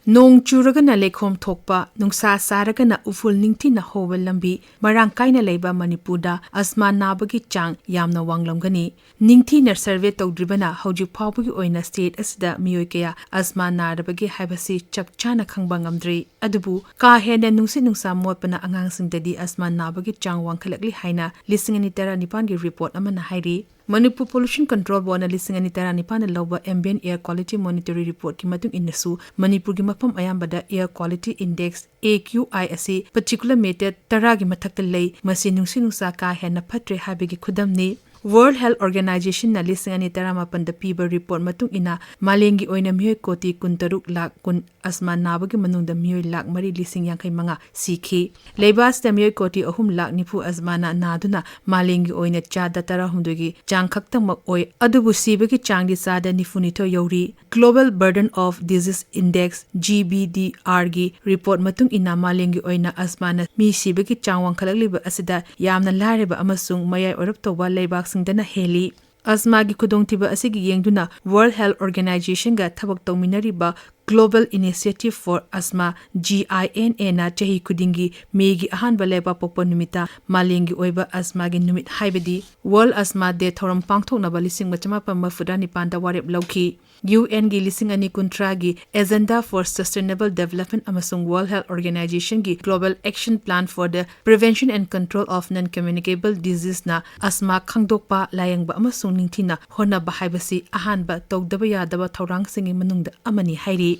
Nong churagana lekhom thokpa nungsa saragana uful ningthina hoba lambi marang kaina leiba Manipurda asma nabagi chang yamna wanglamgani ningthina survey tawdribana hojik phawbagi oina state asida miyoi kaya asma narabagi haibasi chapchana khangba ngamdri adubu ka hena nungsi nungsa motpana angangsingdadi asma nabagi chang wangkhalakli haina 2019 gi report amana hairi Manipur Pollution Control Board na 2019 lauba Ambient Air Quality Monitoring Report ki matung innasu Manipur gi mafam ayambada Air Quality Index AQI asi particular meter tara gi mathakta lei masi nungsi nungsa ka hena phatre habigi khudamni World Health Organization na 2018 da piba report matung ina malengi oina miyoi koti 13 lakh kun asma nabagi manungda miyoi lakh mari lising yang manga sikhi leibas da miyoi koti 3 lakh nifu asma na naduna malengi oina chada tara hundugi chang khaktamak oi adubu sibagi changdi sada nifunito yori Global Burden of Disease Index GBDR gi report matung ina malengi oina asma na mi sibagi chang wangkhalakliba asida yamna lareba amasung mayai orap toba leibak singdana heli asma gi khudongtiba asigi yengduna World Health Organization ga thabak tawminariba Global Initiative for Asthma GINA na chahi kudingi megi ahanba leba pokpa numita malengi oiba asma gi numit haibadi World Asthma Day thoram pangthoknaba 1994 da warep lauki UN gi 2019 gi Agenda for Sustainable Development amasung World Health Organization gi Global Action Plan for the Prevention and Control of Non-Communicable Disease na asma khangdokpa layangba amasung ningthina honaba haibasi ahanba tawdaba yadaba thorang singi manungda amani hairi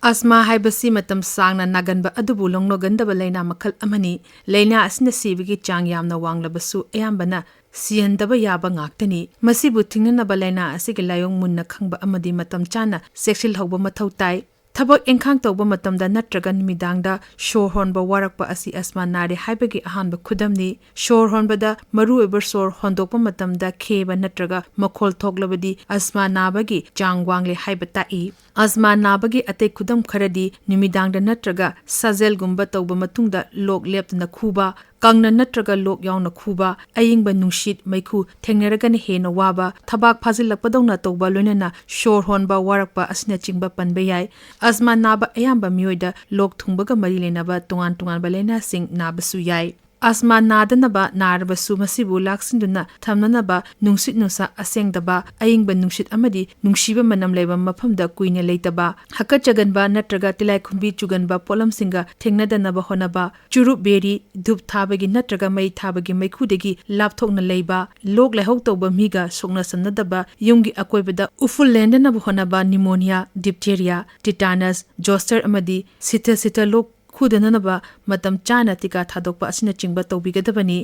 Asma haibasi matam sangna naganba adubu longno gandaba laina makhal amani laina asina sibigi chang yamna wanglabasu ayambana sihandaba yaba ngaktani masibu thingnaba laina asigi layong munna khangba amadi matam chana sexual hawba mathau tai Thabak engkhang tawba matamda natraga nimidangda shor honba warakpa asi asma nare haibagi ahanba khudamni shor honbada maru eber sor hondokpa matamda kheba natraga makhol thoklabadi asma nabagi changwangle haiba tai asma nabagi atei khudam kharadi nimidangda natraga sajel gumba tawba matungda lok leptna khuba kangna natraga lok yauna khuba ayingba nungshit maikhu thengnaragani hena waba thabak phajilakpadongna tawba loinana shor honba warakpa asna chingba panba yai asma naba ayamba miyoida lok thungbaga mari lenaba tungan tungan balena sing nabasu yai asma nadanaba narabasu masibu laksinduna thamnanaba nungsit nusa asengdaba ayingba nungsit amadi nungshiba manam leba mafamda kuina leitaba hakachaganba natraga tilai khumbi chuganba polamsinga thengnadanaba honaba churu beri dhup thabagi natraga mai thabagi maikhudegi lapthokna leiba lok lehok tawba miga sokna sannadaba yumgi akoibada uful lendanaba honaba pneumonia diphtheria tetanus zoster amadi sita lok Khudananaba matam chana tika thadokpa asina chingba tawbigadabani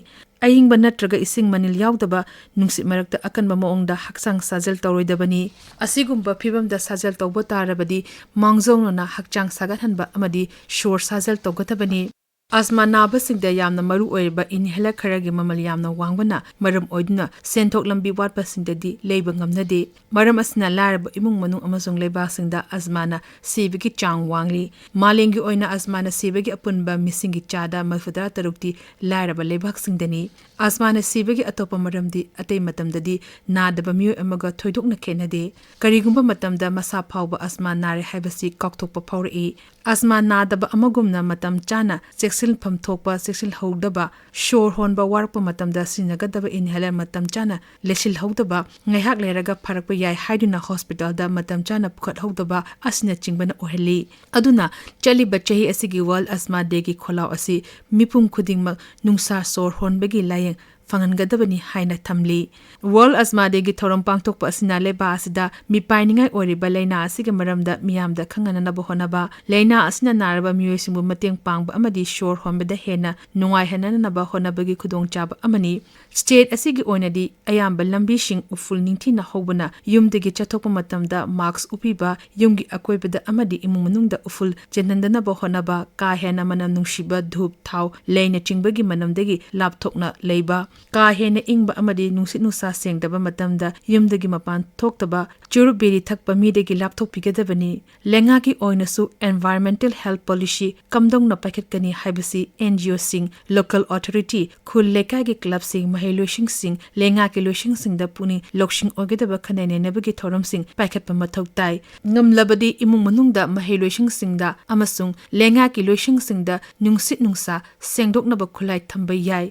ayingba natraga ising manil yaudaba nungsi marakta akanba maongda haksang sajal tawroidabani asigumba phibamda sajal tawba tarabadi mangjongnona hakchang sagathanba amadi shor sajal tawgatabani Asma naba singda yamna maru oiba inhaler kharagi mamal yamna wangbana maram oiduna senthok lambi watpa singdadi leiba ngamnade maram asna laraba imung manung amasung leiba singda asmana sibigi chang wangli malengi oina asmana sibigi apunba misingi chada mafudra tarukti laraba leibak singdani asmana sibigi atopa maramdi atei matamdadi nadaba miyo amaga thoidokna khenade karigumba matamda masa phawba asma nare haibasi kaktokpa phawri asma nadaba amagumna matam chana sexual phamthokpa sexual howdaba shor honba warpa matamda sinagadaba inhaler matam chana leshil howdaba ngaihak leraga pharakpa yai haiduna hospital da matam chana pukhat howdaba asina chingbana oheli aduna chali bachahi asigi world asthma day gi kholaw asi mipum khudingma nungsa sor honbagi layeng fangangadabani haina thamli World Asthma Day gi thoram pangthokpa asina leba asida mipainingai oriba leina asiga maramda miyamda khangananaba honaba leina asina naraba miyoisingbu mateng pangba amadi shor honbada hena nungai hananaba honabagi khudongchaba amani state asigi oinadi ayamba lambishing uful ningthina hobana yumdagi chathokpa matamda marks upiba yumgi akoibada amadi imumunungda uful chenandanaba honaba ka hena manam nungshiba dhup thau leina chingbagi manamdagi lapthokna leiba ꯀꯥ ꯍꯦꯟꯅ ꯏꯪꯕ ꯑꯃꯗꯤ ꯅꯨꯡꯁꯤꯠ ꯅꯨꯡꯁꯥ ꯁꯦꯡꯗꯕ ꯃꯇꯝꯗ ꯌꯨꯝꯗꯒꯤ ꯃꯄꯥꯟ ꯊꯣꯛꯇꯕ ꯆꯨꯔꯨꯞ ꯕꯤꯔꯤ ꯊꯛꯄ ꯃꯤꯗꯒꯤ ꯂꯥꯞꯊꯣꯛꯄꯤꯒꯗꯕꯅꯤ ꯂꯩꯉꯥꯛꯀꯤ ꯑꯣꯏꯅꯁꯨ environmental health policy ꯀꯝꯗꯧꯅ ꯄꯥꯏꯈꯠꯀꯅꯤ ꯍꯥꯏꯕꯁꯤ NGOꯁꯤꯡ local authority ꯈꯨꯜ ꯂꯩꯀꯥꯏꯒꯤ ꯀ꯭ꯂꯕꯁꯤꯡ ꯃꯍꯩꯂꯣꯏꯁꯤꯡꯁꯤꯡ ꯂꯩꯉꯥꯛꯀꯤ ꯂꯣꯏꯁꯤꯡꯁꯤꯡꯗ ꯄꯨꯛꯅꯤꯡ ꯂꯧꯁꯤꯡ ꯑꯣꯏꯒꯗꯕ ꯈꯟꯅ ꯅꯩꯅꯕꯒꯤ ꯊꯧꯔꯝꯁꯤꯡ ꯄꯥꯏꯈꯠꯄ ꯃꯊꯧ ꯇꯥꯏ ꯉꯝꯂꯕꯗꯤ ꯏꯃꯨꯡ ꯃꯅꯨꯡꯗ ꯃꯍꯩꯂꯣꯏꯁꯤꯡꯁꯤꯡꯗ ꯑꯃꯁꯨꯡ ꯂꯩꯉꯥꯛꯀꯤ ꯂꯣꯏꯁꯤꯡꯁꯤꯡꯗ ꯅꯨꯡꯁꯤꯠ ꯅꯨꯡꯁꯥ ꯁꯦꯡꯗꯣꯛꯅꯕ ꯈꯨꯠꯂꯥꯏ ꯊꯝꯕ ꯌꯥꯏ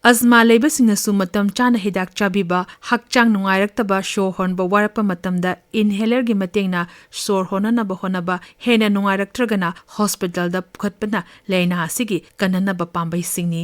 ꯑꯁꯃꯥ ꯂꯩꯕꯁꯤꯡꯅꯁꯨ ꯃꯇꯝ ꯆꯥꯅ ꯍꯤꯗꯥꯛ ꯆꯥꯕꯤꯕ ꯍꯛꯆꯥꯡ ꯅꯨꯡꯉꯥꯏꯔꯛꯇꯕ ꯁꯣꯔ ꯍꯣꯟꯕ ꯋꯥꯔꯛꯄ ꯃꯇꯝꯗ ꯏꯟꯍꯦꯂꯔꯒꯤ ꯃꯇꯦꯡꯅ ꯁꯣꯔ ꯍꯣꯟꯅꯅꯕ ꯍꯣꯠꯅꯕ ꯍꯦꯟꯅ ꯅꯨꯡꯉꯥꯏꯔꯛꯇ꯭ꯔꯒꯅ ꯍꯣꯁꯄꯤꯇꯥꯜꯗ ꯄꯨꯈꯠꯄꯅ ꯂꯩꯅꯥ ꯑꯁꯤꯒꯤ ꯀꯟꯅꯅꯕ ꯄꯥꯝꯕꯩꯁꯤꯡꯅꯤ